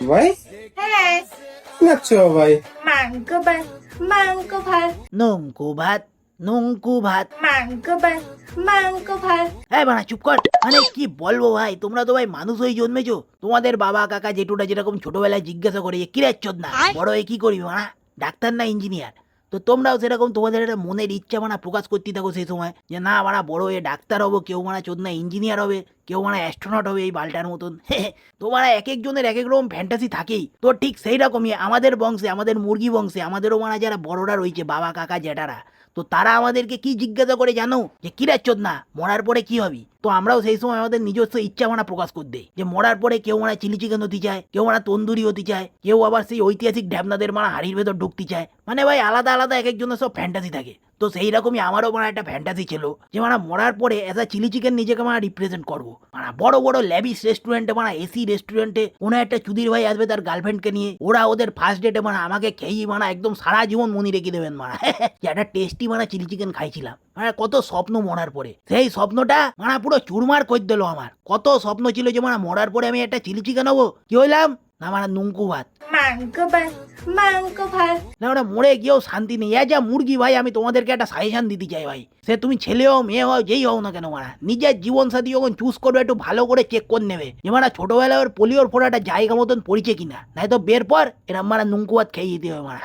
ভাই হ্যাঁ, নাচছো ভাই? মাংস ভাত, মাংস ভাত, নঙ্কু ভাত, নঙ্কু ভাত। মাংস ভাত, মাংস ভাত। হ্যাঁ বাড়া চুপ কর। মানে কি বলবো ভাই, তোমরা তো ভাই মানুষ হয়ে জন্মেছো। তোমাদের বাবা কাকা জেঠুটা যেরকম ছোটবেলায় জিজ্ঞাসা করে যে কিরে চোদ না বড় হয়ে কি করবি মানা, ডাক্তার না ইঞ্জিনিয়ার, তো তোমরাও সেরকম তোমাদের একটা মনের ইচ্ছা মানা প্রকাশ করতে থাকো সেই সময় যে না মানা বড় হয়ে ডাক্তার হবো, কেউ মানা চোদ না ইঞ্জিনিয়ার হবে, কেউ মানা অ্যাস্ট্রোনট হবে এই বালটার মতন। তোমার এক একজনের এক এক রকম ফ্যান্টাসি থাকেই, তো ঠিক সেই রকমই আমাদের বংশে, আমাদের মুরগি বংশে, আমাদেরও মানা যারা বড়রা রয়েছে বাবা কাকা জেঠারা, তো তারা আমাদেরকে কি জিজ্ঞাসা করে জানো যে কিরা চোদ না মরার পরে কি হবি, তো আমরাও সেই সময় আমাদের নিজস্ব ইচ্ছা মানা প্রকাশ করে দেই যে মরার পরে কেউ মানা চিলি চিকেন হতে চায়, কেউ মানা তন্দুরি হতে চায়, কেউ আবার সেই ঐতিহাসিক ঢ্যাবনাদের মানা হাড়ির ভেতর ঢুকতে চায়। মানে ভাই আলাদা আলাদা এক একজনের সব ফ্যান্টাসি থাকে। তো সেই রকমই আমারও মানা একটা ফ্যান্টাসি ছিল যে মানা মরার পরে এজ আ চিলি চিকেন নিজেকে মানা রিপ্রেজেন্ট করবো, মানা বড় বড় ল্যাবিস রেস্টুরেন্টে মানা এসি রেস্টুরেন্টে কোনো একটা চুদির ভাই আসবে তার গার্লফ্রেন্ডকে নিয়ে, ওরা ওদের ফার্স্ট ডেটে মানা আমাকে খেয়েই মানা একদম সারা জীবন মনে রেখে দেবেন মানা। যে একটা টেস্টি মানা চিলি চিকেন খাইছিলাম, মানে কত স্বপ্ন মরার পরে, সেই স্বপ্নটা মানা পুরো চুরমার করে দিল আমার। কত স্বপ্ন ছিল যে মানা মরার পরে আমি একটা চিলি চিকেন হবো, কি হইলাম না মানা নুঙ্কু ভাত। মাংস ভাত, মাংস ভাত। না ওরা মরে গিয়েও শান্তি নেই। যা মুরগি ভাই, আমি তোমাদেরকে একটা সাজেশন দিতে চাই ভাই, সে তুমি ছেলে হও মেয়ে হও যেই হও না কেন মারা, নিজের জীবন সাথী যখন চুজ করবে একটু ভালো করে চেক করে নেবে যে মারা ছোটবেলায় ওর পোলিওর ফোড়াটা জায়গা মতন পড়িছে কিনা, নাই তো বের পর এরম মারা নুঙ্কু ভাত খেয়ে যেতে হবে মারা।